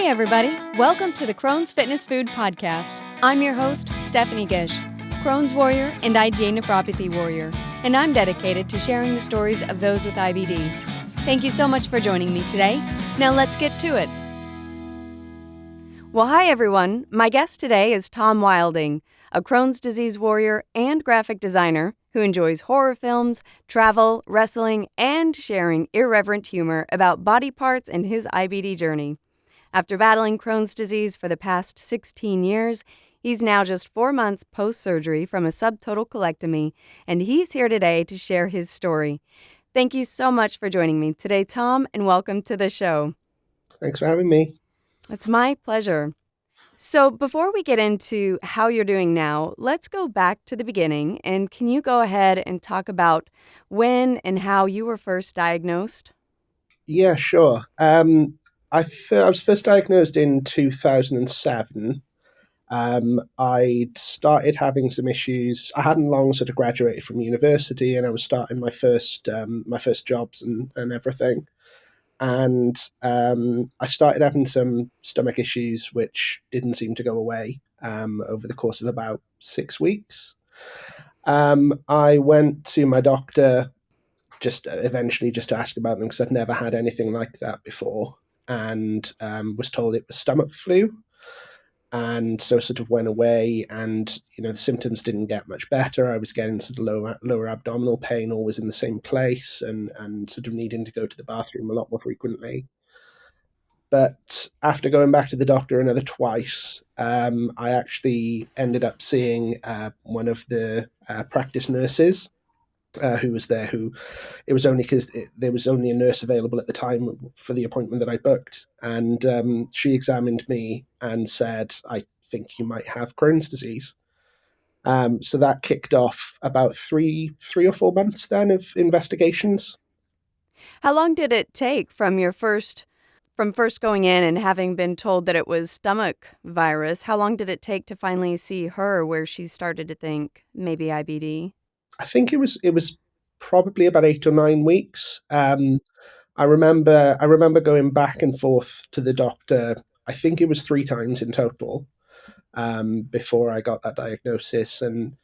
Hey everybody, welcome to the Crohn's Fitness Food Podcast. I'm your host, Stephanie Gish, Crohn's warrior and IgA nephropathy warrior, and I'm dedicated to sharing the stories of those with IBD. Thank you so much for joining me today. Now let's get to it. Well, hi everyone. My guest today is Tom Wilding, a Crohn's disease warrior and graphic designer who enjoys horror films, travel, wrestling, and sharing irreverent humor about body parts and his IBD journey. After battling Crohn's disease for the past 16 years, he's now just 4 months post-surgery from a subtotal colectomy, and he's here today to share his story. Thank you so much for joining me today, Tom, and welcome to the show. Thanks for having me. It's my pleasure. So before we get into how you're doing now, let's go back to the beginning, and can you go ahead and talk about when and how you were first diagnosed? Yeah, sure. I was first diagnosed in 2007. I'd started having some issues. I hadn't long sort of graduated from university, and I was starting my first jobs and everything. And I started having some stomach issues, which didn't seem to go away over the course of about 6 weeks. I went to my doctor eventually just to ask about them because I'd never had anything like that before, and was told it was stomach flu. And so sort of went away, and the symptoms didn't get much better. I was getting sort of lower abdominal pain, always in the same place, and sort of needing to go to the bathroom a lot more frequently. But after going back to the doctor another twice, I actually ended up seeing one of the practice nurses who was there. Who it was only because there was only a nurse available at the time for the appointment that I booked, and she examined me and said, "I think you might have Crohn's disease." So that kicked off about three or 4 months then of investigations. How long did it take from first going in and having been told that it was stomach virus? How long did it take to finally see her where she started to think maybe IBD? I think it was probably about 8 or 9 weeks. I remember going back and forth to the doctor. I think it was 3 times in total before I got that diagnosis, and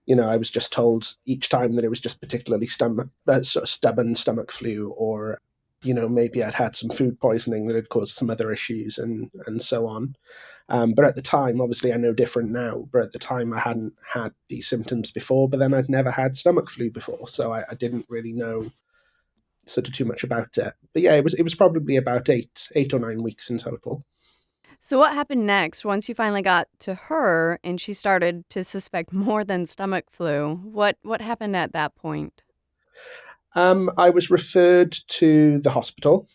I was just told each time that it was just particularly sort of stubborn stomach flu, or maybe I'd had some food poisoning that had caused some other issues, and so on. But at the time, obviously, I know different now. But at the time, I hadn't had these symptoms before. But then I'd never had stomach flu before, so I didn't really know sort of too much about it. But yeah, it was probably about 8 or 9 weeks in total. So what happened next once you finally got to her and she started to suspect more than stomach flu? What happened at that point? I was referred to the hospital,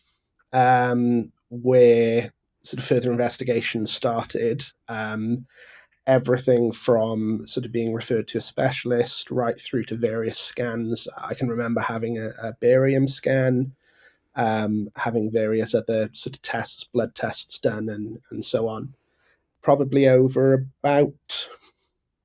where sort of further investigations started. Everything from sort of being referred to a specialist right through to various scans. I can remember having a barium scan, having various other sort of tests, blood tests done, and so on. Probably over about,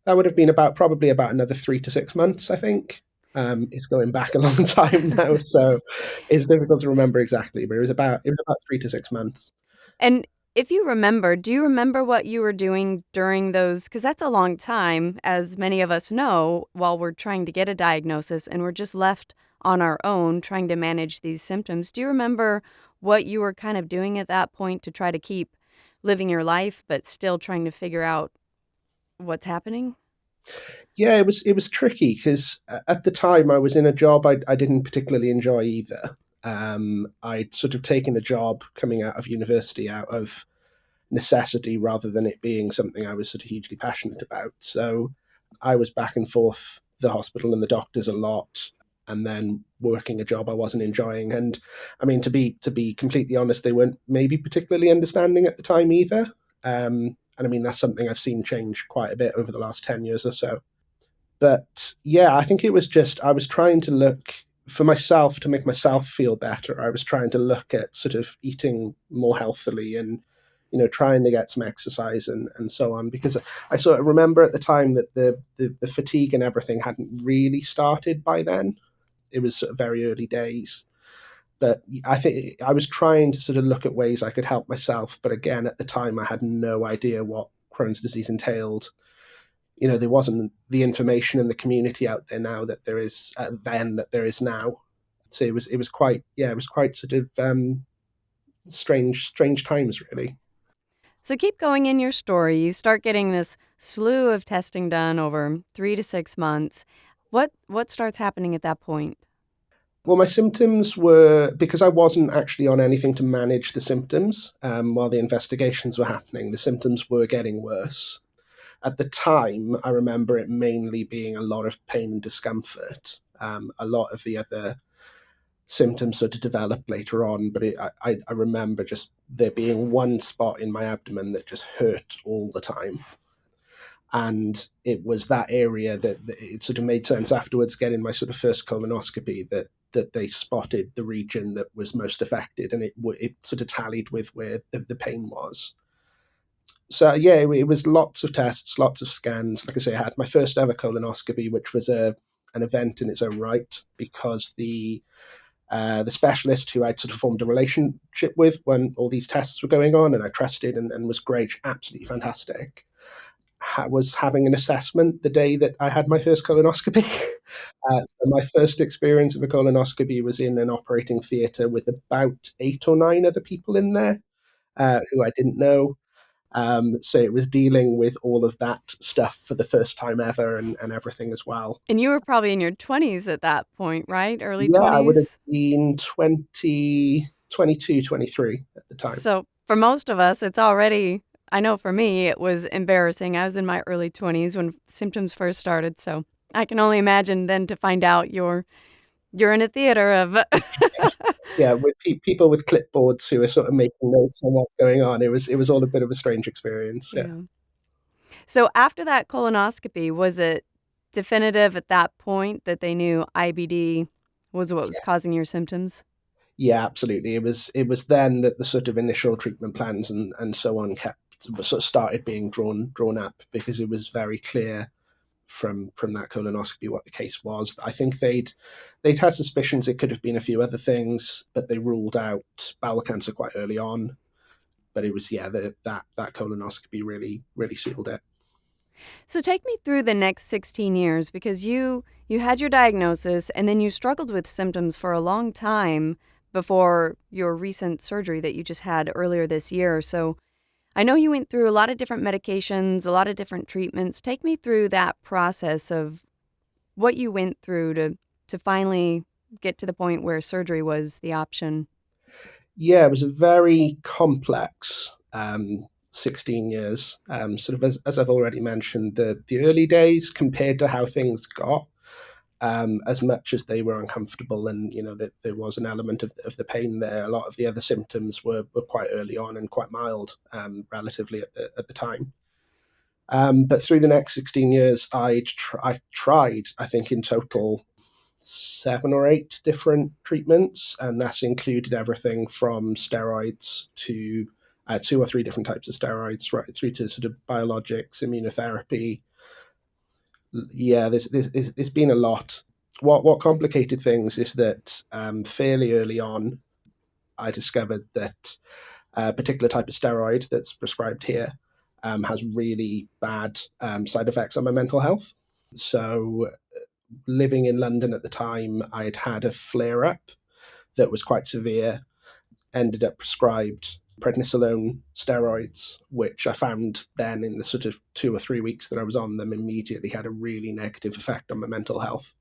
that would have been about probably about another 3 to 6 months, I think. It's going back a long time now, so it's difficult to remember exactly, but it was about 3 to 6 months. And if you remember, do you remember what you were doing during those? Because that's a long time, as many of us know, while we're trying to get a diagnosis and we're just left on our own trying to manage these symptoms. Do you remember what you were kind of doing at that point to try to keep living your life, but still trying to figure out what's happening? Yeah, it was tricky because at the time I was in a job I didn't particularly enjoy either. I'd sort of taken a job coming out of university out of necessity rather than it being something I was sort of hugely passionate about. So I was back and forth the hospital and the doctors a lot, and then working a job I wasn't enjoying. And I mean, to be completely honest, they weren't maybe particularly understanding at the time either. And I mean, that's something I've seen change quite a bit over the last 10 years or so. But yeah, I think it was just I was trying to look for myself to make myself feel better. I was trying to look at sort of eating more healthily and trying to get some exercise and so on, because I sort of remember at the time that the fatigue and everything hadn't really started by then. It was sort of very early days. But I think I was trying to sort of look at ways I could help myself. But again, at the time, I had no idea what Crohn's disease entailed. There wasn't the information in the community out there now that there is then that there is now. So it was quite, yeah, it was quite sort of strange times, really. So keep going in your story. You start getting this slew of testing done over 3 to 6 months. What starts happening at that point? Well, my symptoms were, because I wasn't actually on anything to manage the symptoms while the investigations were happening, the symptoms were getting worse. At the time, I remember it mainly being a lot of pain and discomfort. A lot of the other symptoms sort of developed later on, but I remember just there being one spot in my abdomen that just hurt all the time. And it was that area that it sort of made sense afterwards, getting my sort of first colonoscopy, that they spotted the region that was most affected, and it sort of tallied with where the pain was. So yeah, it was lots of tests, lots of scans. Like I say, I had my first ever colonoscopy, which was an event in its own right, because the specialist who I'd sort of formed a relationship with when all these tests were going on, and I trusted and was great, absolutely fantastic, was having an assessment the day that I had my first colonoscopy. So my first experience of a colonoscopy was in an operating theatre with about 8 or 9 other people in there who I didn't know. So it was dealing with all of that stuff for the first time ever, and everything as well. And you were probably in your 20s at that point, right? Early Yeah, I would have 20s? been 20, 22, 23 at the time. So for most of us, it's already, I know for me, it was embarrassing. I was in my early 20s when symptoms first started. So I can only imagine then to find out you're in a theater of. Yeah, with people with clipboards who are sort of making notes on what's going on. It was all a bit of a strange experience. Yeah, Yeah. So after that colonoscopy, was it definitive at that point that they knew IBD was what was yeah, causing your symptoms? yeah, absolutely. It was then that the sort of initial treatment plans and so on kept sort of started being drawn up, because it was very clear from that colonoscopy what the case was. I think they'd had suspicions it could have been a few other things, but they ruled out bowel cancer quite early on. But it was, yeah, that colonoscopy really sealed it. So take me through the next 16 years because you had your diagnosis and then you struggled with symptoms for a long time before your recent surgery that you just had earlier this year. So I know you went through a lot of different medications, a lot of different treatments. Take me through that process of what you went through to finally get to the point where surgery was the option. Yeah, it was a very complex 16 years. Sort of as I've already mentioned, the early days compared to how things got, as much as they were uncomfortable, and that there was an element of the pain there. A lot of the other symptoms were quite early on and quite mild, relatively at the time. But through the next 16 years, I've tried, I think, in total 7 or 8 different treatments, and that's included everything from steroids to 2 or 3 different types of steroids, right through to sort of biologics, immunotherapy. Yeah, there's been a lot. What complicated things is that fairly early on, I discovered that a particular type of steroid that's prescribed here has really bad side effects on my mental health. So, living in London at the time, I'd had a flare up that was quite severe, ended up prescribed prednisolone steroids, which I found then in the sort of 2 or 3 weeks that I was on them immediately had a really negative effect on my mental health.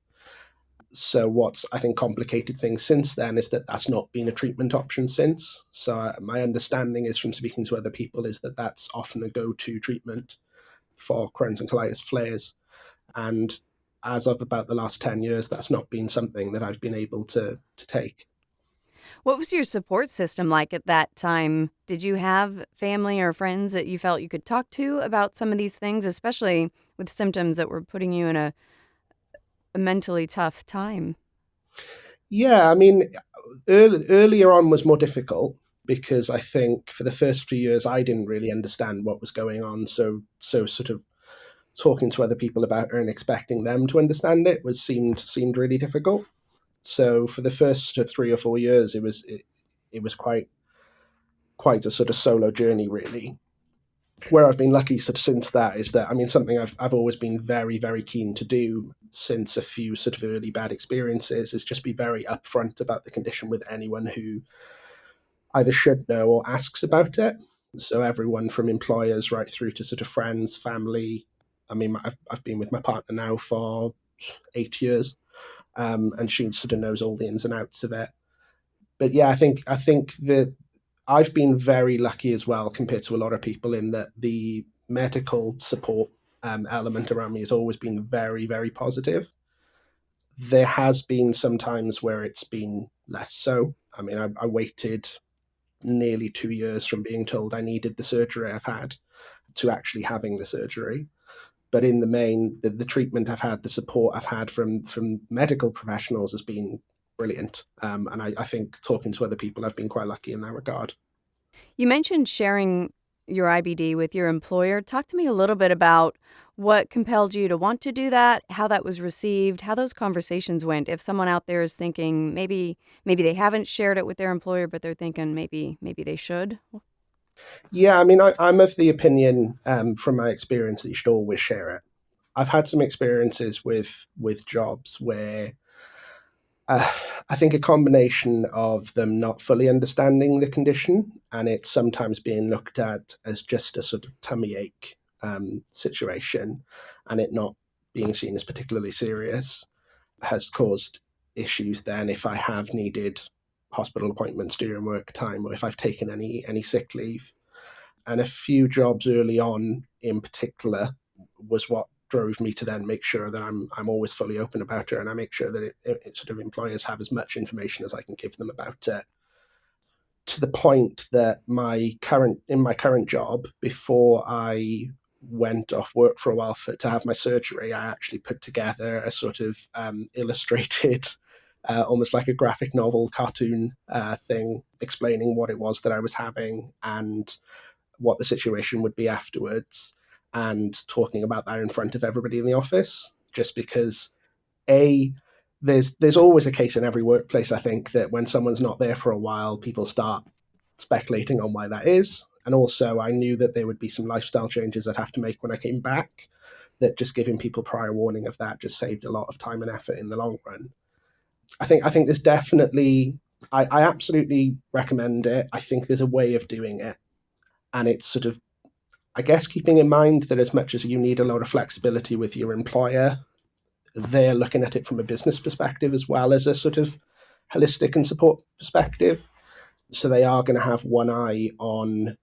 So what's, I think, complicated things since then is that that's not been a treatment option since. So my understanding is from speaking to other people is that that's often a go-to treatment for Crohn's and colitis flares. And as of about the last 10 years, that's not been something that I've been able to take. What was your support system like at that time? Did you have family or friends that you felt you could talk to about some of these things, especially with symptoms that were putting you in a mentally tough time? Yeah, I mean, earlier on was more difficult, because I think for the first few years I didn't really understand what was going on. So sort of talking to other people about it and expecting them to understand it was seemed really difficult. So for the first 3 or 4 years, it was quite a sort of solo journey, really. Where I've been lucky sort of since that is that, I mean, something I've always been very, very keen to do since a few sort of early bad experiences is just be very upfront about the condition with anyone who either should know or asks about it. So everyone from employers right through to sort of friends, family. I mean, I've been with my partner now for 8 years, and she sort of knows all the ins and outs of it. But yeah, I think that I've been very lucky as well compared to a lot of people in that the medical support element around me has always been very, very positive. There has been some times where it's been less so. I mean, I waited nearly 2 years from being told I needed the surgery I've had to actually having the surgery. But in the main, the treatment I've had, the support I've had from medical professionals has been brilliant. And I think talking to other people, I've been quite lucky in that regard. You mentioned sharing your IBD with your employer. Talk to me a little bit about what compelled you to want to do that, how that was received, how those conversations went. If someone out there is thinking maybe they haven't shared it with their employer, but they're thinking maybe they should. Yeah, I mean, I'm of the opinion from my experience that you should always share it. I've had some experiences with jobs where uh, I think a combination of them not fully understanding the condition and it sometimes being looked at as just a sort of tummy ache situation and it not being seen as particularly serious has caused issues then if I have needed hospital appointments during work time or if I've taken any sick leave. And a few jobs early on in particular was what drove me to then make sure that I'm always fully open about it and I make sure that it sort of employers have as much information as I can give them about it, to the point that my current job, before I went off work for a while to have my surgery, I actually put together a sort of illustrated almost like a graphic novel cartoon thing explaining what it was that I was having and what the situation would be afterwards, and talking about that in front of everybody in the office. Just because a there's always a case in every workplace, I think, that when someone's not there for a while, people start speculating on why that is. And also, I knew that there would be some lifestyle changes I'd have to make when I came back. That just giving people prior warning of that just saved a lot of time and effort in the long run. I think there's definitely I absolutely recommend it. I think there's a way of doing it, and it's sort of, I guess, keeping in mind that as much as you need a lot of flexibility with your employer, they're looking at it from a business perspective as well as a sort of holistic and support perspective. So they are going to have one eye on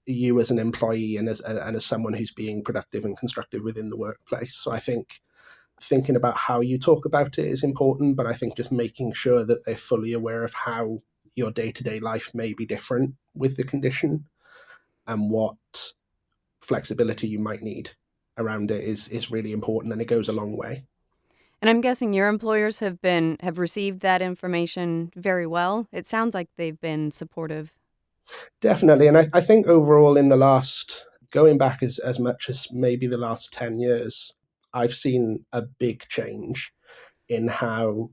you as an employee and as someone who's being productive and constructive within the workplace. So I think thinking about how you talk about it is important, but I think just making sure that they're fully aware of how your day to day life may be different with the condition and what flexibility you might need around it is really important, and it goes a long way. And I'm guessing your employers have received that information very well. It sounds like they've been supportive. Definitely. And I think overall in the last, going back as much as maybe the last 10 years, I've seen a big change in how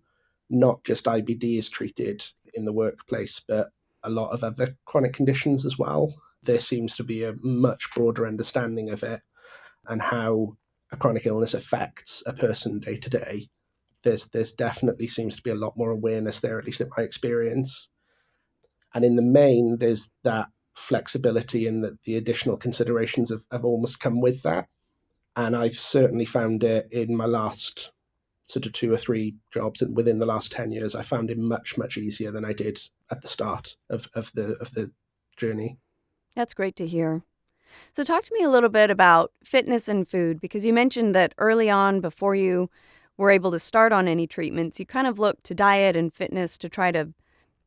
not just IBD is treated in the workplace, but a lot of other chronic conditions as well. There seems to be a much broader understanding of it and how a chronic illness affects a person day to day. There's definitely seems to be a lot more awareness there, at least in my experience. And in the main, there's that flexibility and that the additional considerations have almost come with that. And I've certainly found it in my last sort of 2 or 3 jobs within the last 10 years. I found it much, much easier than I did at the start of the journey. That's great to hear. So, talk to me a little bit about fitness and food because you mentioned that early on, before you were able to start on any treatments, you kind of looked to diet and fitness to try to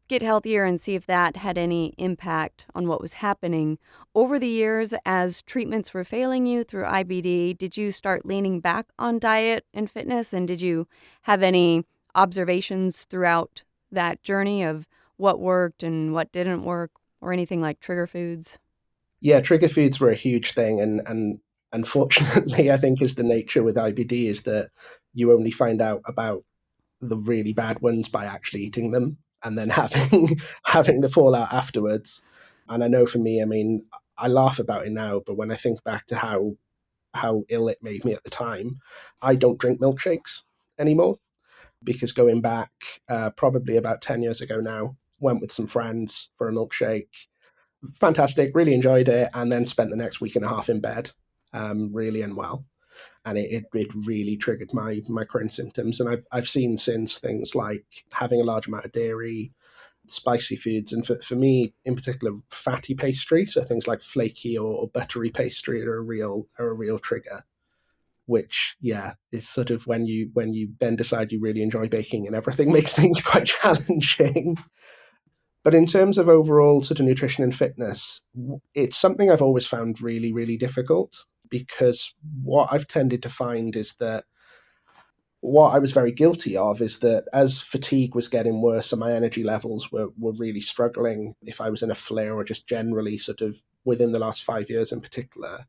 get healthier and see if that had any impact on what was happening. Over the years, as treatments were failing you through IBD, did you start leaning back on diet and fitness? And did you have any observations throughout that journey of what worked and what didn't work, or anything like trigger foods? Yeah, trigger foods were a huge thing, and unfortunately, I think is the nature with IBD is that you only find out about the really bad ones by actually eating them and then having having the fallout afterwards. And I know for me, I mean, I laugh about it now, but when I think back to how ill it made me at the time, I don't drink milkshakes anymore because going back probably about 10 years ago now, went with some friends for a milkshake. Fantastic, really enjoyed it, and then spent the next week and a half in bed, really unwell. And it really triggered my Crohn symptoms. And I've seen since things like having a large amount of dairy, spicy foods, and for me in particular, fatty pastry. So things like flaky or buttery pastry are a real trigger. Which yeah is sort of when you then decide you really enjoy baking and everything makes things quite challenging. But in terms of overall sort of nutrition and fitness, it's something I've always found really, really difficult because what I've tended to find is that what I was very guilty of is that as fatigue was getting worse and my energy levels were really struggling, if I was in a flare or just generally sort of within the last 5 years in particular,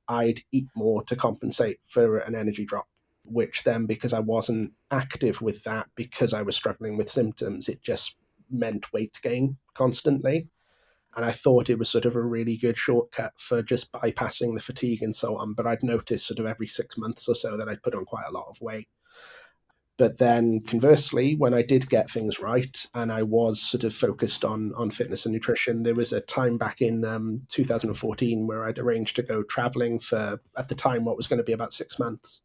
I'd eat more to compensate for an energy drop, which then, because I wasn't active with that, because I was struggling with symptoms, it just meant weight gain constantly. And I thought it was sort of a really good shortcut for just bypassing the fatigue and so on. But I'd noticed sort of every 6 months or so that I'd put on quite a lot of weight. But then conversely, when I did get things right and I was sort of focused on fitness and nutrition, there was a time back in 2014 where I'd arranged to go traveling for, at the time, what was going to be about 6 months.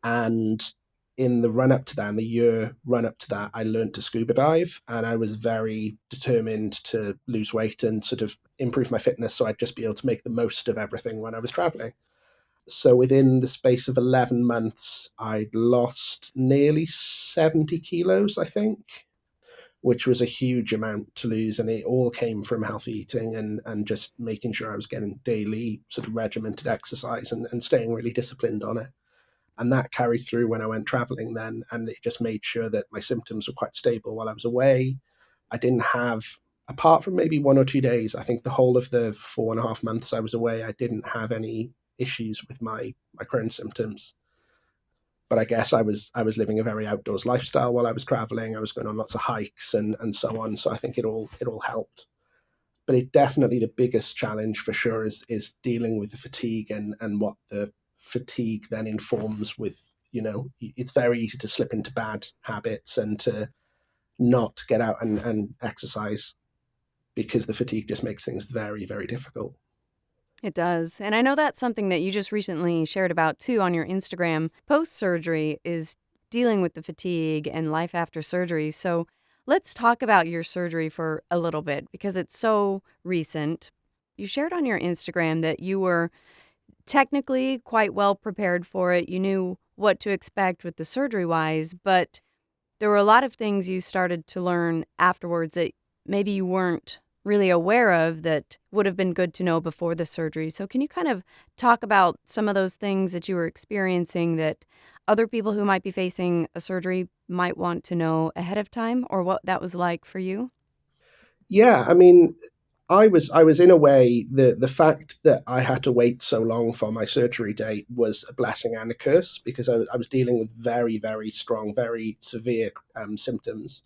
And in the run up to that, in the year run up to that, I learned to scuba dive, and I was very determined to lose weight and sort of improve my fitness so I'd just be able to make the most of everything when I was traveling. So within the space of 11 months, I'd lost nearly 70 kilos, I think, which was a huge amount to lose. And it all came from healthy eating and just making sure I was getting daily sort of regimented exercise and staying really disciplined on it. And that carried through when I went traveling then. And it just made sure that my symptoms were quite stable while I was away. I didn't have, apart from maybe 1 or 2 days, I think the whole of the 4.5 months I was away, I didn't have any issues with my Crohn's symptoms. But I guess I was living a very outdoors lifestyle while I was traveling. I was going on lots of hikes and so on. So I think it all helped. But it definitely, the biggest challenge for sure is dealing with the fatigue and what the fatigue then informs with, it's very easy to slip into bad habits and to not get out and exercise because the fatigue just makes things very, very difficult. It does. And I know that's something that you just recently shared about too on your Instagram. Post surgery is dealing with the fatigue and life after surgery. So let's talk about your surgery for a little bit because it's so recent. You shared on your Instagram that you were technically quite well prepared for it. You knew what to expect with the surgery wise, but there were a lot of things you started to learn afterwards that maybe you weren't really aware of that would have been good to know before the surgery. So, can you kind of talk about some of those things that you were experiencing that other people who might be facing a surgery might want to know ahead of time or what that was like for you? Yeah, I mean, I was in a way, the fact that I had to wait so long for my surgery date was a blessing and a curse because I was dealing with very, very strong, very severe symptoms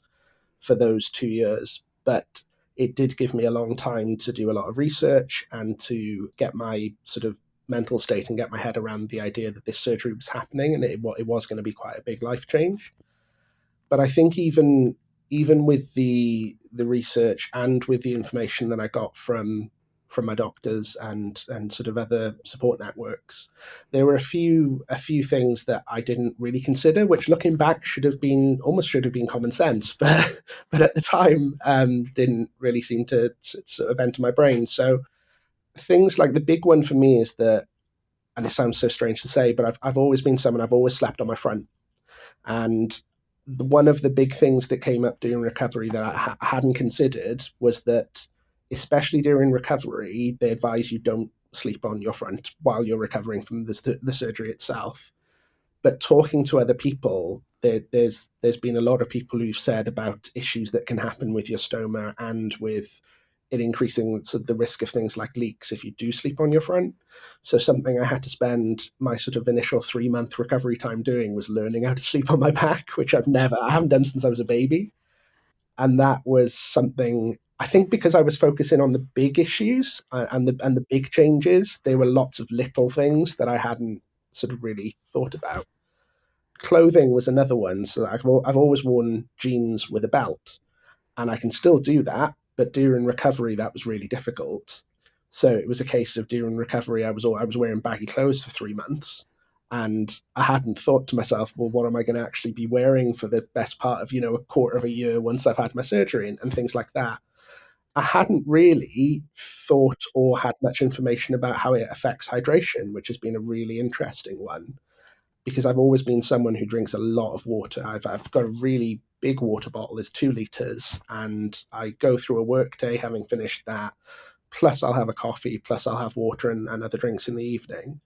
for those 2 years. But it did give me a long time to do a lot of research and to get my sort of mental state and get my head around the idea that this surgery was happening and it was going to be quite a big life change. But I think even with the research and with the information that I got from my doctors and sort of other support networks, there were a few things that I didn't really consider, which looking back should have been common sense, but at the time didn't really seem to sort of enter my brain. So things like the big one for me is that, and it sounds so strange to say, but I've always been someone, I've always slept on my front. And one of the big things that came up during recovery that I hadn't considered was that, especially during recovery, they advise you don't sleep on your front while you're recovering from the surgery itself. But talking to other people, there's been a lot of people who've said about issues that can happen with your stoma and with it increasing sort of the risk of things like leaks if you do sleep on your front. So something I had to spend my sort of initial 3 month recovery time doing was learning how to sleep on my back, which I haven't done since I was a baby. And that was something, I think, because I was focusing on the big issues and the big changes. There were lots of little things that I hadn't sort of really thought about. Clothing was another one. So I've always worn jeans with a belt, and I can still do that. But during recovery, that was really difficult. So it was a case of during recovery, I was wearing baggy clothes for 3 months, and I hadn't thought to myself, well, what am I going to actually be wearing for the best part of a quarter of a year once I've had my surgery and things like that. I hadn't really thought or had much information about how it affects hydration, which has been a really interesting one because I've always been someone who drinks a lot of water. I've got a really big water bottle, it's 2 liters, and I go through a work day having finished that. Plus, I'll have a coffee, plus, I'll have water and other drinks in the evening.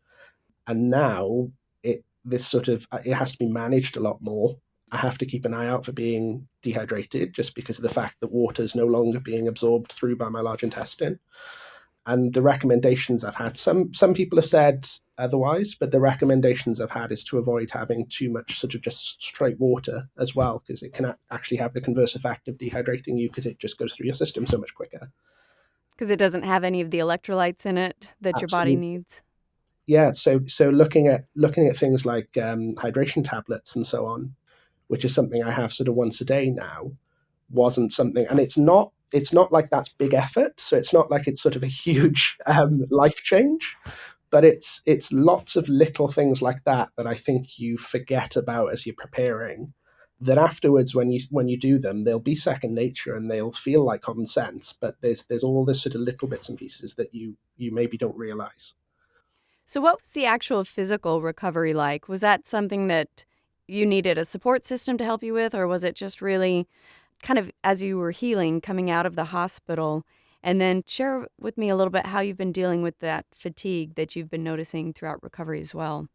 And now it has to be managed a lot more. I have to keep an eye out for being dehydrated just because of the fact that water is no longer being absorbed through by my large intestine. And the recommendations I've had, some people have said otherwise, but the recommendations I've had is to avoid having too much sort of just straight water as well, because it can actually have the converse effect of dehydrating you because it just goes through your system so much quicker. Because it doesn't have any of the electrolytes in it that your body Absolutely. needs. Yeah. So looking at things like hydration tablets and so on, which is something I have sort of once a day now, wasn't something, and it's not like that's big effort. So it's not like it's sort of a huge life change, but it's lots of little things like that that I think you forget about as you're preparing. That afterwards, when you do them, they'll be second nature and they'll feel like common sense. But there's all this sort of little bits and pieces that you maybe don't realize. So, what was the actual physical recovery like? Was that something that you needed a support system to help you with, or was it just really kind of as you were healing coming out of the hospital? And then share with me a little bit how you've been dealing with that fatigue that you've been noticing throughout recovery as well.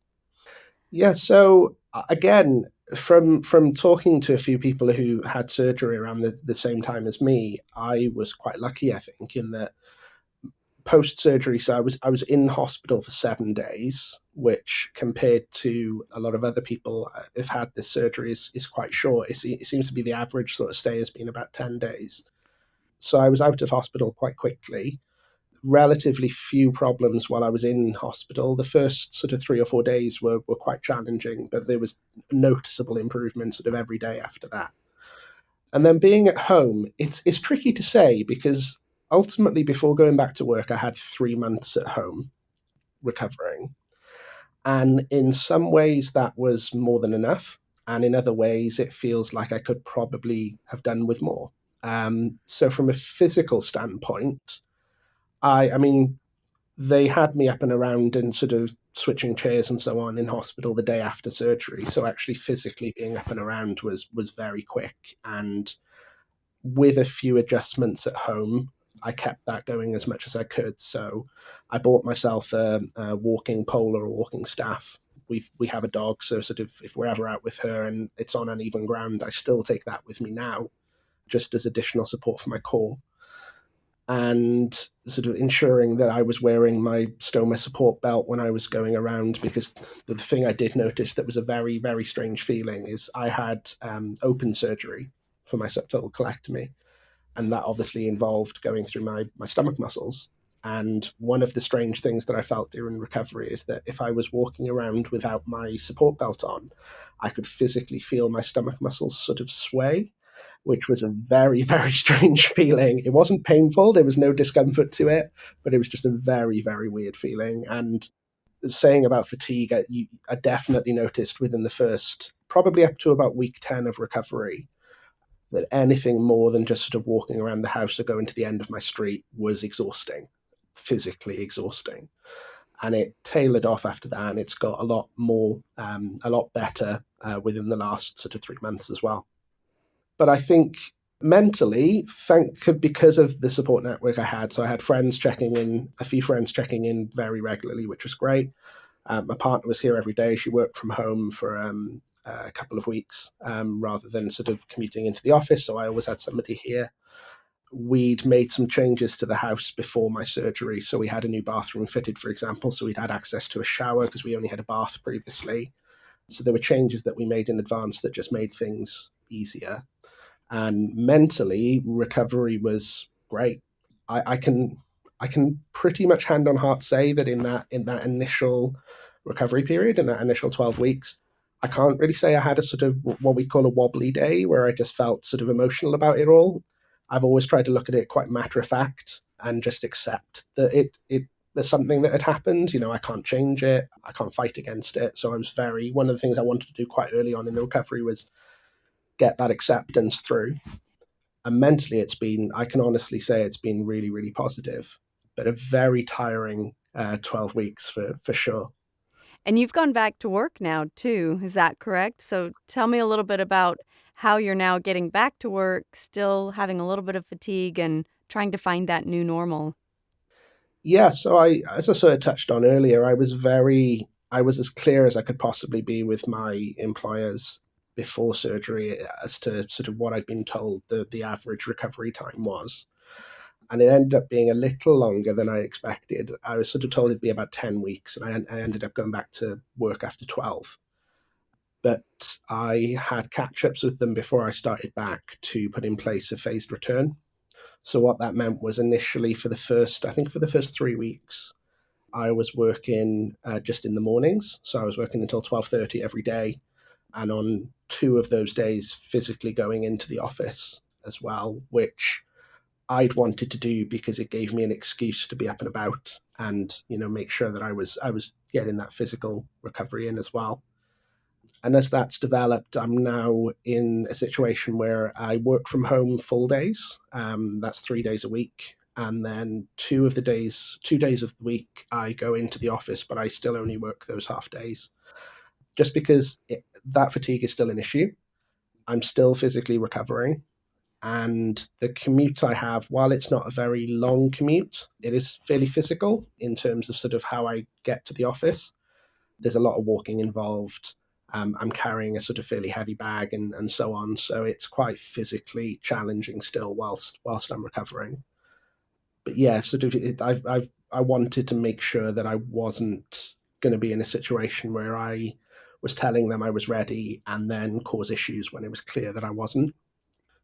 Yeah. So again, from talking to a few people who had surgery around the same time as me, I was quite lucky, I think, in that post surgery. So I was in hospital for 7 days, which compared to a lot of other people who've had this surgery is quite short. It seems to be the average sort of stay has been about 10 days. So I was out of hospital quite quickly. Relatively few problems while I was in hospital. The first sort of 3 or 4 days were quite challenging, but there was noticeable improvement sort of every day after that. And then being at home, it's tricky to say because ultimately before going back to work, I had 3 months at home recovering. And in some ways that was more than enough. And in other ways, it feels like I could probably have done with more. So from a physical standpoint, I mean, they had me up and around and sort of switching chairs and so on in hospital the day after surgery. So actually physically being up and around was very quick. And with a few adjustments at home, I kept that going as much as I could. So I bought myself a walking pole or a walking staff. We have a dog, so sort of if we're ever out with her and it's on uneven ground, I still take that with me now, just as additional support for my core, and sort of ensuring that I was wearing my stoma support belt when I was going around, because the thing I did notice that was a very, very strange feeling is I had open surgery for my subtotal colectomy, and that obviously involved going through my stomach muscles. And one of the strange things that I felt during recovery is that if I was walking around without my support belt on, I could physically feel my stomach muscles sort of sway, which was a very, very strange feeling. It wasn't painful, there was no discomfort to it, but it was just a very, very weird feeling. And saying about fatigue, I definitely noticed within the first, probably up to about week 10 of recovery, that anything more than just sort of walking around the house or going to the end of my street was exhausting, physically exhausting. And it tailored off after that, and it's got a lot more, a lot better within the last sort of 3 months as well. But I think mentally, because of the support network I had, so I had a few friends checking in very regularly, which was great. My partner was here every day. She worked from home for a couple of weeks rather than sort of commuting into the office. So I always had somebody here. we'd made some changes to the house before my surgery. So we had a new bathroom fitted, for example. So we'd had access to a shower because we only had a bath previously. So there were changes that we made in advance that just made things easier. And mentally, recovery was great. I can pretty much hand on heart say that in that initial recovery period, in that initial 12 weeks, I can't really say I had a sort of what we call a wobbly day where I just felt sort of emotional about it all. I've always tried to look at it quite matter of fact and just accept that it there's something that had happened. I can't change it. I can't fight against it. So I was very one of the things I wanted to do quite early on in the recovery was get that acceptance through. And mentally, I can honestly say it's been really, really positive, but a very tiring 12 weeks for sure. And you've gone back to work now too, is that correct? So tell me a little bit about how you're now getting back to work, still having a little bit of fatigue and trying to find that new normal. Yeah, so as I sort of touched on earlier, I was as clear as I could possibly be with my employers before surgery as to sort of what I'd been told the average recovery time was. And it ended up being a little longer than I expected. I was sort of told it'd be about 10 weeks, and I ended up going back to work after 12. But I had catch ups with them before I started back to put in place a phased return. So what that meant was initially I think for the first 3 weeks, I was working just in the mornings. So I was working until 12:30 every day, and on two of those days, physically going into the office as well, which I'd wanted to do because it gave me an excuse to be up and about and make sure that I was getting that physical recovery in as well. And as that's developed, I'm now in a situation where I work from home full days. That's 3 days a week. And then 2 days of the week, I go into the office, but I still only work those half days just because that fatigue is still an issue. I'm still physically recovering. And the commute I have, while it's not a very long commute, it is fairly physical in terms of sort of how I get to the office. There's a lot of walking involved. I'm carrying a sort of fairly heavy bag and so on. So it's quite physically challenging still whilst I'm recovering. But yeah, sort of I wanted to make sure that I wasn't going to be in a situation where I was telling them I was ready and then cause issues when it was clear that I wasn't.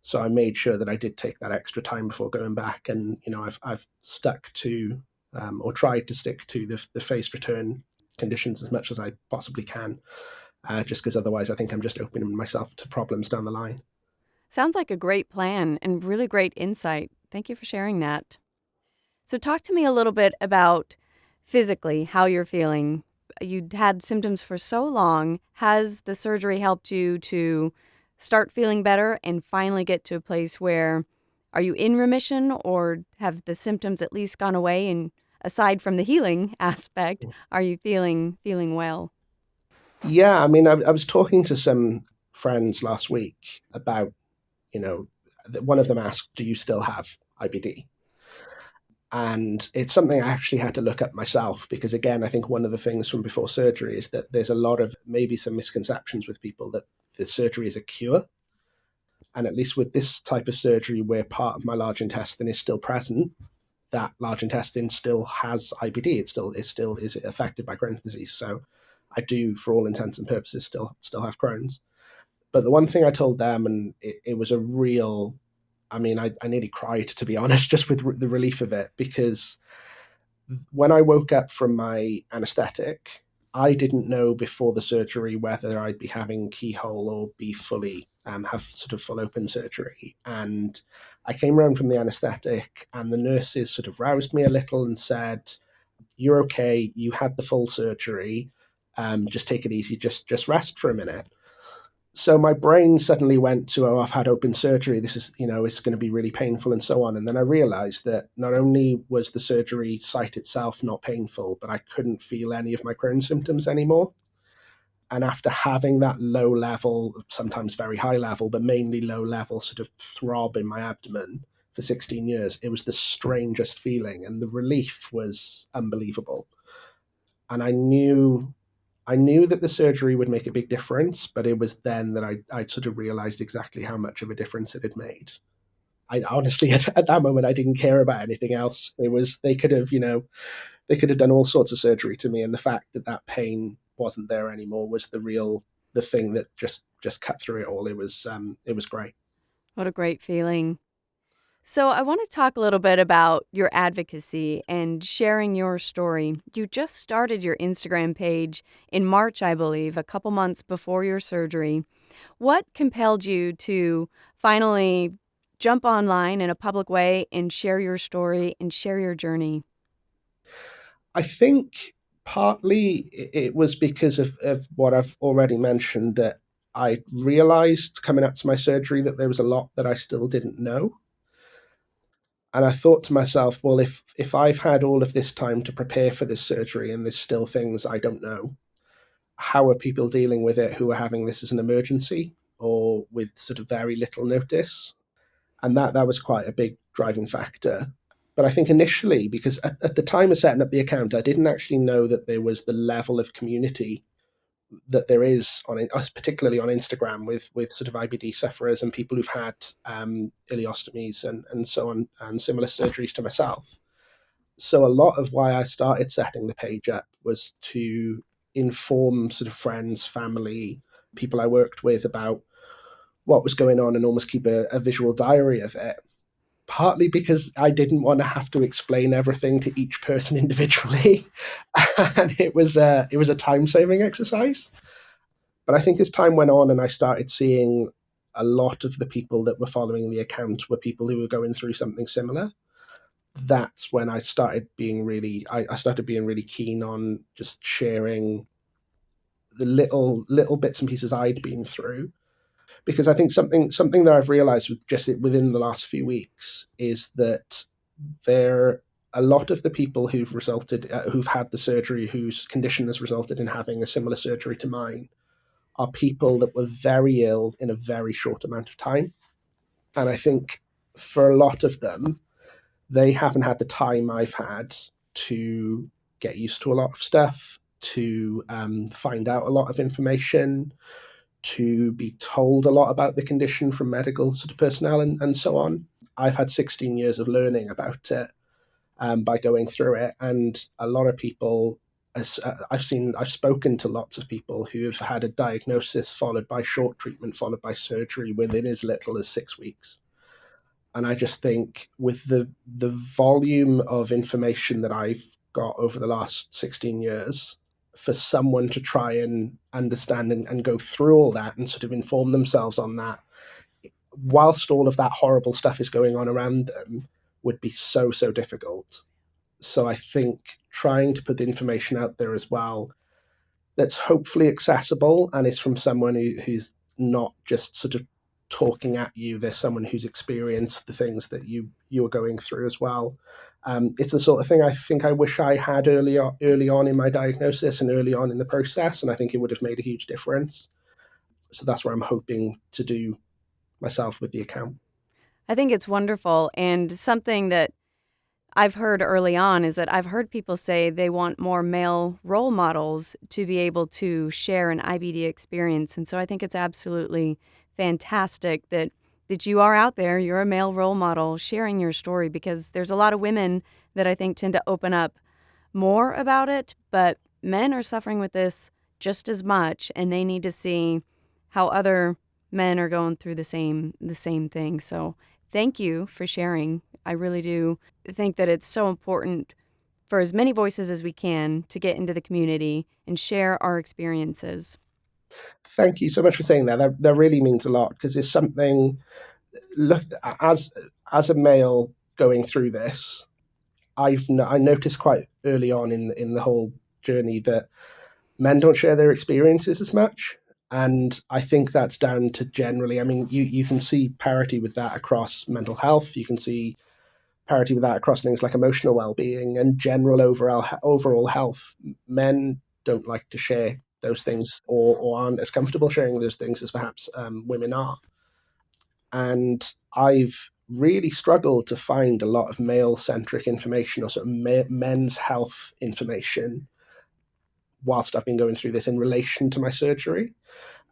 So I made sure that I did take that extra time before going back, and I've stuck to or tried to stick to the phased return conditions as much as I possibly can, just because otherwise I think I'm just opening myself to problems down the line. Sounds like a great plan and really great insight. Thank you for sharing that. So, talk to me a little bit about physically how you're feeling. You had symptoms for so long. Has the surgery helped you to start feeling better and finally get to a place where are you in remission or have the symptoms at least gone away? And aside from the healing aspect, are you feeling well? Yeah, I mean, I was talking to some friends last week about, you know, one of them asked, "Do you still have IBD?" And it's something I actually had to look up myself because, again, I think one of the things from before surgery is that there's a lot of maybe some misconceptions with people that the surgery is a cure. And at least with this type of surgery, where part of my large intestine is still present, that large intestine still has IBD. It still is affected by Crohn's disease. So I do, for all intents and purposes, still have Crohn's. But the one thing I told them, and it was a real, I mean, I nearly cried, to be honest, just with the relief of it, because when I woke up from my anesthetic, I didn't know before the surgery whether I'd be having keyhole or be fully have sort of full open surgery. And I came around from the anesthetic, and the nurses sort of roused me a little and said, "You're okay. You had the full surgery. Just take it easy. Just rest for a minute." So my brain suddenly went to, "Oh, I've had open surgery. This is, it's going to be really painful," and so on. And then I realized that not only was the surgery site itself not painful, but I couldn't feel any of my Crohn's symptoms anymore. And after having that low level, sometimes very high level, but mainly low level sort of throb in my abdomen for 16 years, it was the strangest feeling. And the relief was unbelievable. And I knew that the surgery would make a big difference, but it was then that I sort of realized exactly how much of a difference it had made. I honestly, at that moment, I didn't care about anything else. It was, they could have, they could have done all sorts of surgery to me, and the fact that that pain wasn't there anymore was the thing that just cut through it all. It was great. What a great feeling. So, I want to talk a little bit about your advocacy and sharing your story. You just started your Instagram page in March, I believe, a couple months before your surgery. What compelled you to finally jump online in a public way and share your story and share your journey? I think partly it was because of what I've already mentioned, that I realized coming up to my surgery that there was a lot that I still didn't know. And I thought to myself, well, if I've had all of this time to prepare for this surgery and there's still things I don't know, how are people dealing with it who are having this as an emergency or with sort of very little notice? And that was quite a big driving factor. But I think initially, because at the time of setting up the account, I didn't actually know that there was the level of community that there is on us, particularly on Instagram, with sort of IBD sufferers and people who've had ileostomies and so on, and similar surgeries to myself. So a lot of why I started setting the page up was to inform sort of friends, family, people I worked with about what was going on, and almost keep a visual diary of it. Partly because I didn't want to have to explain everything to each person individually, and it was a time saving exercise. But I think as time went on and I started seeing a lot of the people that were following the account were people who were going through something similar, that's when I started being really keen on just sharing the little bits and pieces I'd been through. Because I think something that I've realized just within the last few weeks is that there a lot of the people who've had the surgery, whose condition has resulted in having a similar surgery to mine, are people that were very ill in a very short amount of time. And I think for a lot of them, they haven't had the time I've had to get used to a lot of stuff, to find out a lot of information, to be told a lot about the condition from medical sort of personnel and so on. I've had 16 years of learning about it by going through it, and a lot of people. I've spoken to lots of people who have had a diagnosis followed by short treatment, followed by surgery within as little as 6 weeks. And I just think with the volume of information that I've got over the last 16 years, for someone to try and understand and go through all that and sort of inform themselves on that, whilst all of that horrible stuff is going on around them, would be so difficult. So I think trying to put the information out there as well that's hopefully accessible and is from someone who's not just sort of talking at you. There's someone who's experienced the things that you are going through as well. It's the sort of thing I think I wish I had early on in my diagnosis and early on in the process, and I think it would have made a huge difference. So that's what I'm hoping to do myself with the account. I think it's wonderful, and something that I've heard early on is that I've heard people say they want more male role models to be able to share an IBD experience. And so I think it's absolutely fantastic that you are out there, you're a male role model sharing your story, because there's a lot of women that I think tend to open up more about it, but men are suffering with this just as much, and they need to see how other men are going through the same thing. So thank you for sharing. I really do think that it's so important for as many voices as we can to get into the community and share our experiences. Thank you so much for saying that. That really means a lot, because it's something. Look, as a male going through this, I noticed quite early on in the whole journey that men don't share their experiences as much. And I think that's down to generally, I mean, you can see parity with that across mental health. You can see parity with that across things like emotional well-being and general overall health. Men don't like to share those things, or aren't as comfortable sharing those things as perhaps women are. And I've really struggled to find a lot of male-centric information, or sort of men's health information, whilst I've been going through this in relation to my surgery.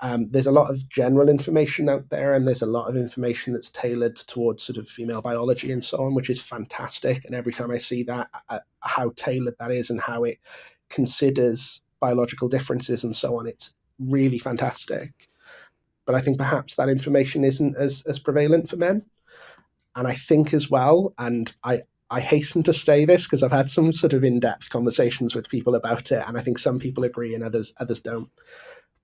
There's a lot of general information out there, and there's a lot of information that's tailored towards sort of female biology and so on, which is fantastic. And every time I see that, how tailored that is and how it considers biological differences and so on, it's really fantastic. But I think perhaps that information isn't as prevalent for men. And I think as well, and I hasten to say this because I've had some sort of in-depth conversations with people about it, and I think some people agree and others don't.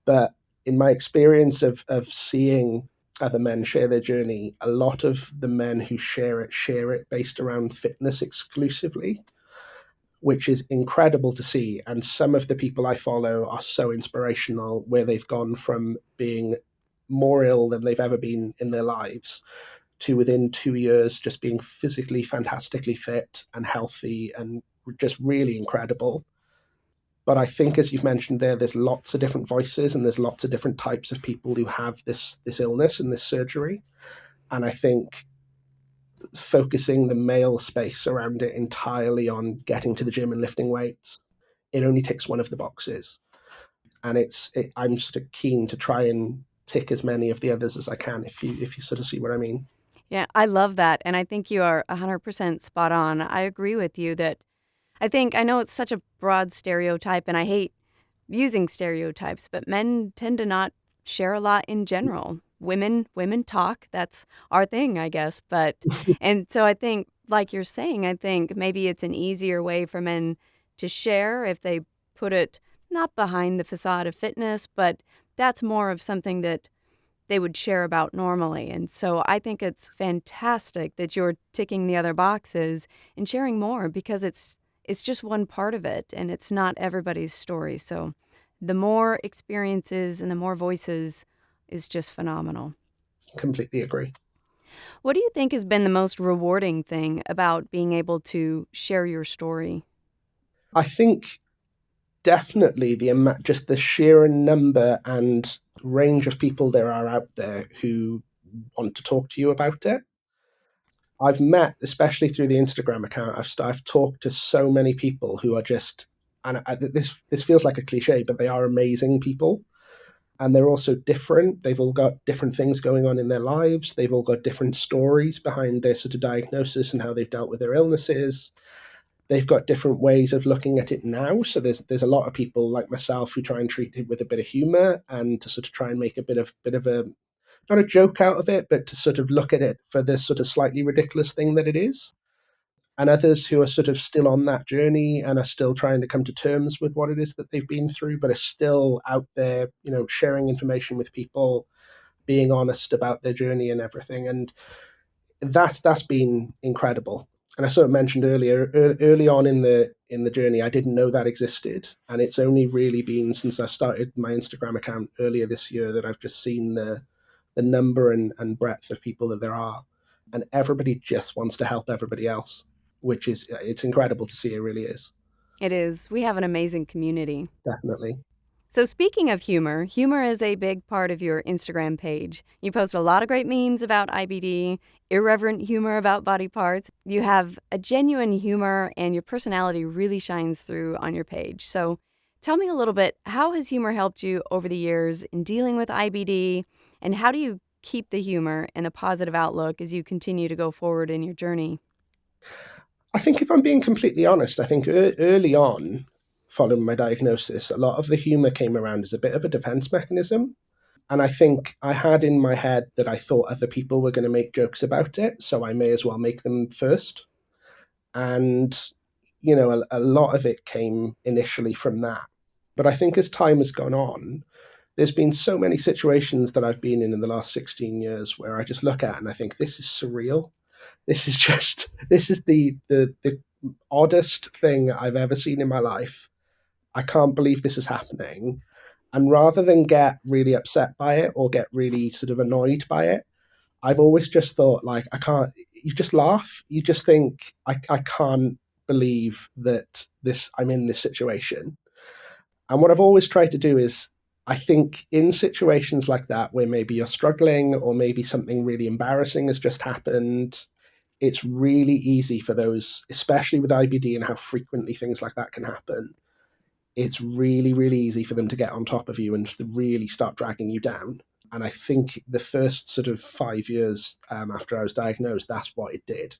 But in my experience of seeing other men share their journey, a lot of the men who share it based around fitness exclusively, which is incredible to see. And some of the people I follow are so inspirational, where they've gone from being more ill than they've ever been in their lives to within 2 years just being physically fantastically fit and healthy and just really incredible. But I think, as you've mentioned there's lots of different voices and there's lots of different types of people who have this illness and this surgery. And I think focusing the male space around it entirely on getting to the gym and lifting weights, it only ticks one of the boxes. And I'm sort of keen to try and tick as many of the others as I can, if you sort of see what I mean. Yeah, I love that. And I think you are 100% spot on. I agree with you that I know it's such a broad stereotype, and I hate using stereotypes, but men tend to not share a lot in general. Women talk. That's our thing, I guess. But and so I think, like you're saying, I think maybe it's an easier way for men to share if they put it not behind the facade of fitness, but that's more of something that they would share about normally. And so I think it's fantastic that you're ticking the other boxes and sharing more, because it's just one part of it and it's not everybody's story. So the more experiences and the more voices is just phenomenal. Completely agree. What do you think has been the most rewarding thing about being able to share your story? I think definitely just the sheer number and range of people there are out there who want to talk to you about it. I've met, especially through the Instagram account, I've talked to so many people who are just, and this feels like a cliche, but they are amazing people, and they're also different. They've all got different things going on in their lives. They've all got different stories behind their sort of diagnosis and how they've dealt with their illnesses. They've got different ways of looking at it now. So there's a lot of people like myself who try and treat it with a bit of humor and to sort of try and make a bit of a not a joke out of it, but to sort of look at it for this sort of slightly ridiculous thing that it is. And others who are sort of still on that journey and are still trying to come to terms with what it is that they've been through, but are still out there, sharing information with people, being honest about their journey and everything. And that's been incredible. And I sort of mentioned early on in the journey, I didn't know that existed, and it's only really been since I started my Instagram account earlier this year that I've just seen the number and breadth of people that there are, and everybody just wants to help everybody else, which is it's incredible to see. It really is. It is. We have an amazing community. Definitely. So, speaking of humor, humor is a big part of your Instagram page. You post a lot of great memes about IBD, irreverent humor about body parts. You have a genuine humor, and your personality really shines through on your page. So, tell me a little bit, how has humor helped you over the years in dealing with IBD, and how do you keep the humor and the positive outlook as you continue to go forward in your journey? I think if I'm being completely honest, I think early on, following my diagnosis, a lot of the humor came around as a bit of a defense mechanism. And I think I had in my head that I thought other people were going to make jokes about it, so I may as well make them first. And, a lot of it came initially from that. But I think as time has gone on, there's been so many situations that I've been in the last 16 years where I just look at and I think this is surreal. This is the oddest thing I've ever seen in my life. I can't believe this is happening. And rather than get really upset by it or get really sort of annoyed by it, I've always just thought, like, I can't, you just laugh. You just think, I can't believe that I'm in this situation. And what I've always tried to do is, I think in situations like that, where maybe you're struggling or maybe something really embarrassing has just happened, it's really easy for those, especially with IBD and how frequently things like that can happen. it's really, really easy for them to get on top of you and to really start dragging you down. And I think the first sort of 5 years after I was diagnosed, that's what it did.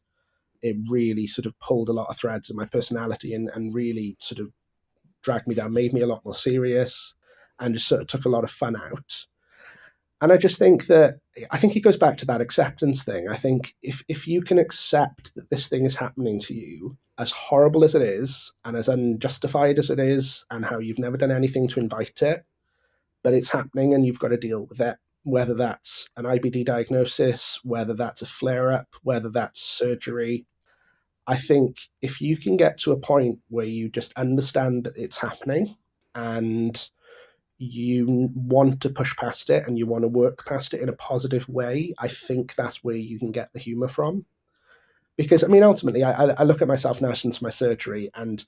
It really sort of pulled a lot of threads in my personality and really sort of dragged me down, made me a lot more serious, and just sort of took a lot of fun out. And I just think that I think it goes back to that acceptance thing. I think if you can accept that this thing is happening to you, as horrible as it is, and as unjustified as it is, and how you've never done anything to invite it, but it's happening and you've got to deal with it. Whether that's an IBD diagnosis, whether that's a flare up, whether that's surgery. I think if you can get to a point where you just understand that it's happening and you want to push past it and you want to work past it in a positive way, I think that's where you can get the humor from. Because, I mean, ultimately, I look at myself now since my surgery, and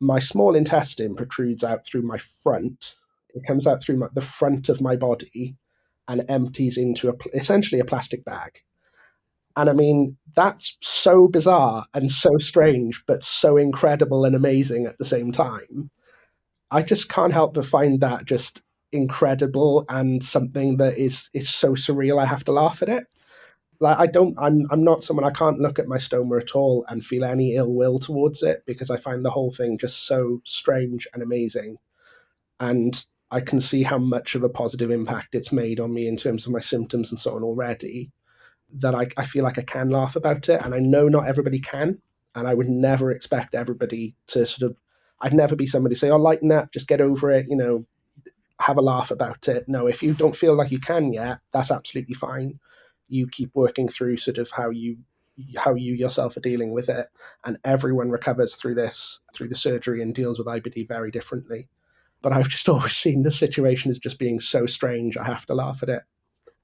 my small intestine protrudes out through my front. It comes out through the front of my body and empties into essentially a plastic bag. And I mean, that's so bizarre and so strange, but so incredible and amazing at the same time. I just can't help but find that just incredible and something that is so surreal. I have to laugh at it. Like I'm not someone, I can't look at my stoma at all and feel any ill will towards it because I find the whole thing just so strange and amazing. And I can see how much of a positive impact it's made on me in terms of my symptoms and so on already, that I feel like I can laugh about it. And I know not everybody can. And I would never expect everybody to sort of, I'd never be somebody to say, oh, lighten up, just get over it, have a laugh about it. No, if you don't feel like you can yet, that's absolutely fine. You keep working through sort of how you yourself are dealing with it. And everyone recovers through the surgery and deals with IBD very differently. But I've just always seen the situation as just being so strange. I have to laugh at it.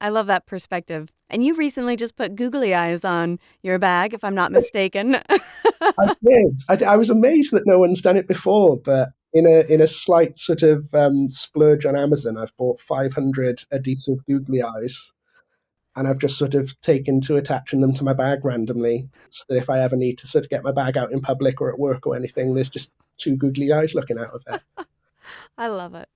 I love that perspective. And you recently just put googly eyes on your bag, if I'm not mistaken. I did. I was amazed that no one's done it before, but in a slight sort of splurge on Amazon, I've bought 500 adhesive googly eyes, and I've just sort of taken to attaching them to my bag randomly, so that if I ever need to sort of get my bag out in public or at work or anything, there's just two googly eyes looking out of it. I love it.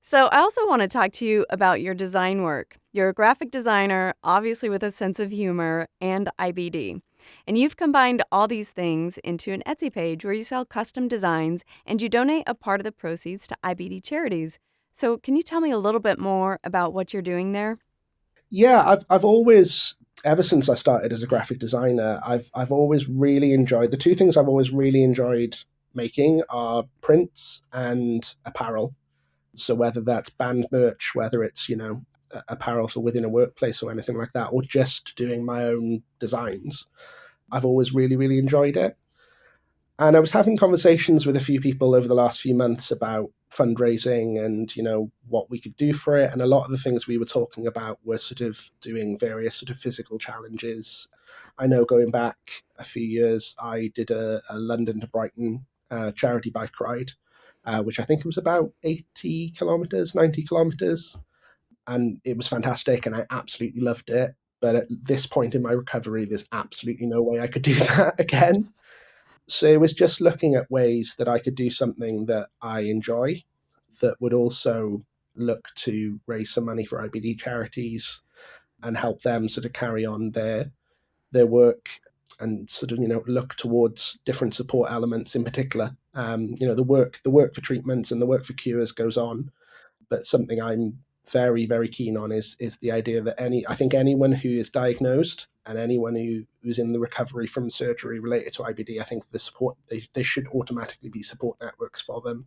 So, I also want to talk to you about your design work. You're a graphic designer, obviously with a sense of humor and IBD. And you've combined all these things into an Etsy page where you sell custom designs and you donate a part of the proceeds to IBD charities. So, can you tell me a little bit more about what you're doing there? Yeah, I've always, ever since I started as a graphic designer, I've always really enjoyed, the two things I've always really enjoyed making are prints and apparel. So whether that's band merch, whether it's apparel for within a workplace or anything like that, or just doing my own designs, I've always really, really enjoyed it. And I was having conversations with a few people over the last few months about fundraising and what we could do for it. And a lot of the things we were talking about were sort of doing various sort of physical challenges. I know going back a few years, I did a London to Brighton charity bike ride, which I think was about 80 kilometers, 90 kilometers. And it was fantastic and I absolutely loved it. But at this point in my recovery, there's absolutely no way I could do that again. So it was just looking at ways that I could do something that I enjoy that would also look to raise some money for IBD charities and help them sort of carry on their work and sort of look towards different support elements in particular. The work for treatments and the work for cures goes on, but something I'm very, very keen on is the idea that I think anyone who is diagnosed and anyone who's in the recovery from surgery related to IBD, I think the support they should automatically be support networks for them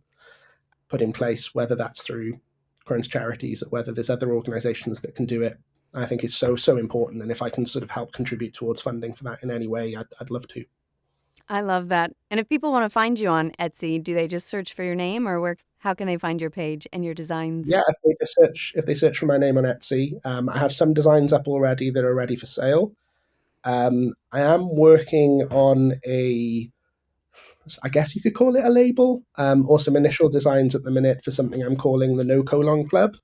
put in place, whether that's through Crohn's charities or whether there's other organisations that can do it. I think it's so, so important. And if I can sort of help contribute towards funding for that in any way, I'd love to. I love that. And if people want to find you on Etsy, do they just search for your name or how can they find your page and your designs? Yeah, if they search for my name on Etsy, I have some designs up already that are ready for sale. I am working on I guess you could call it a label, or some initial designs at the minute for something I'm calling the No Colon Club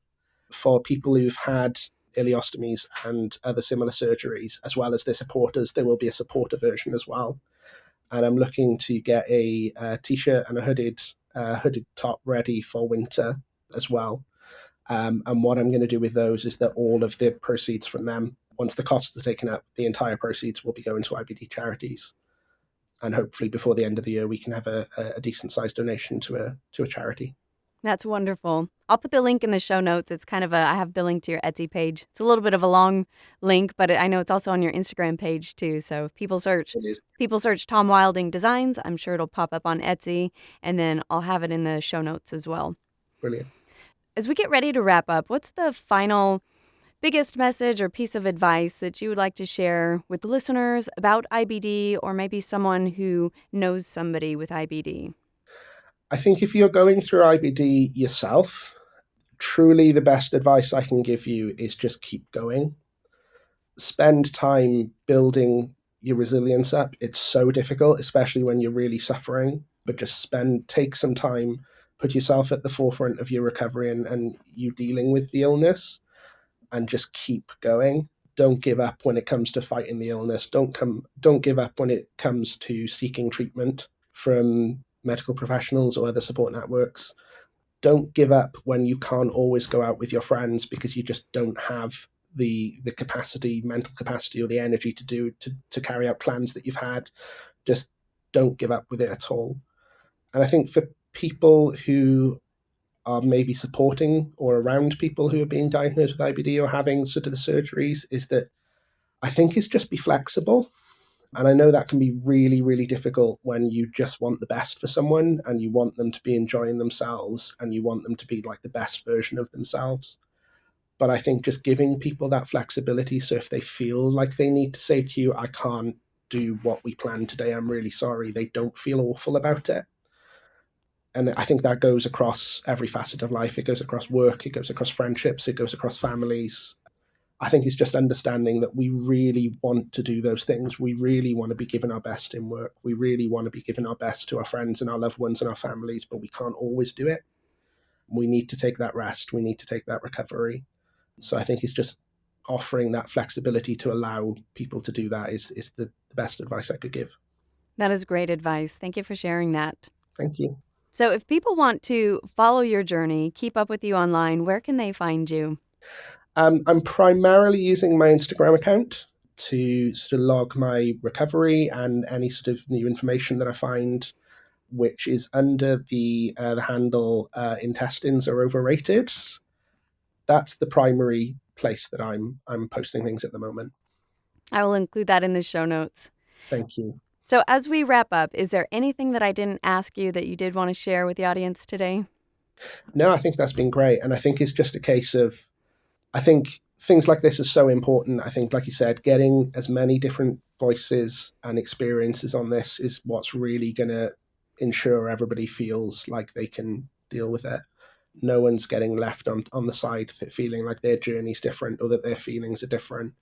for people who've had ileostomies and other similar surgeries, as well as their supporters. There will be a supporter version as well. And I'm looking to get a t-shirt and a hooded hooded top ready for winter as well. And what I'm going to do with those is that all of the proceeds from them, once the costs are taken up, the entire proceeds will be going to IBD charities. And hopefully before the end of the year, we can have a decent sized donation to a charity. That's wonderful. I'll put the link in the show notes. It's kind of I have the link to your Etsy page. It's a little bit of a long link, but I know it's also on your Instagram page too. So if people search Tom Wilding Designs, I'm sure it'll pop up on Etsy, and then I'll have it in the show notes as well. Brilliant. As we get ready to wrap up, what's the final biggest message or piece of advice that you would like to share with listeners about IBD, or maybe someone who knows somebody with IBD? I think if you're going through IBD yourself, truly the best advice I can give you is just keep going. Spend time building your resilience up. It's so difficult, especially when you're really suffering, but just take some time, put yourself at the forefront of your recovery and you dealing with the illness, and just keep going. Don't give up when it comes to fighting the illness. Don't give up when it comes to seeking treatment from medical professionals or other support networks. Don't give up when you can't always go out with your friends because you just don't have the capacity, mental capacity, or the energy to carry out plans that you've had. Just don't give up with it at all. And I think for people who are maybe supporting or around people who are being diagnosed with IBD or having sort of the surgeries, is that I think is just be flexible. And I know that can be really, really difficult when you just want the best for someone and you want them to be enjoying themselves and you want them to be like the best version of themselves. But I think just giving people that flexibility, so if they feel like they need to say to you, I can't do what we planned today, I'm really sorry, they don't feel awful about it. And I think that goes across every facet of life. It goes across work, it goes across friendships, it goes across families. I think it's just understanding that we really want to do those things. We really want to be giving our best in work. We really want to be giving our best to our friends and our loved ones and our families, but we can't always do it. We need to take that rest. We need to take that recovery. So I think it's just offering that flexibility to allow people to do that is the best advice I could give. That is great advice. Thank you for sharing that. Thank you. So if people want to follow your journey, keep up with you online, where can they find you? I'm primarily using my Instagram account to sort of log my recovery and any sort of new information that I find, which is under the handle intestines are overrated. That's the primary place that I'm posting things at the moment. I will include that in the show notes. Thank you. So as we wrap up, is there anything that I didn't ask you that you did want to share with the audience today? No, I think that's been great. And I think it's just a case of, I think things like this are so important. I think, like you said, getting as many different voices and experiences on this is what's really going to ensure everybody feels like they can deal with it. No one's getting left on the side feeling like their journey's different or that their feelings are different.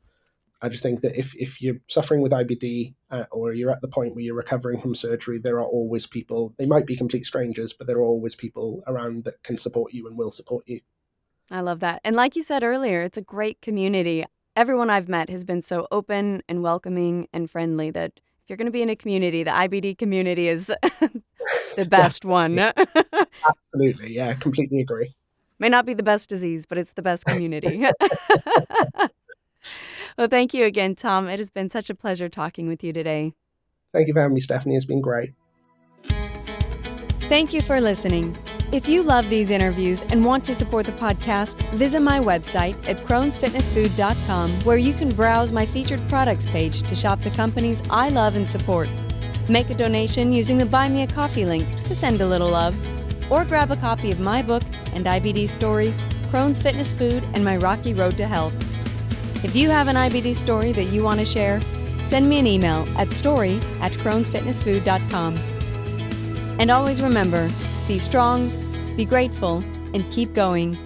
I just think that if you're suffering with IBD or you're at the point where you're recovering from surgery, there are always people, they might be complete strangers, but there are always people around that can support you and will support you. I love that. And like you said earlier, it's a great community. Everyone I've met has been so open and welcoming and friendly that if you're going to be in a community, the IBD community is the best one. Absolutely. Yeah, completely agree. May not be the best disease, but it's the best community. Well, thank you again, Tom. It has been such a pleasure talking with you today. Thank you for having me, Stephanie. It's been great. Thank you for listening. If you love these interviews and want to support the podcast, visit my website at crohnsfitnessfood.com, where you can browse my featured products page to shop the companies I love and support. Make a donation using the Buy Me a Coffee link to send a little love, or grab a copy of my book and IBD story, Crohn's Fitness Food and My Rocky Road to Health. If you have an IBD story that you want to share, send me an email at story@crohnsfitnessfood.com. And always remember, be strong, be grateful, and keep going.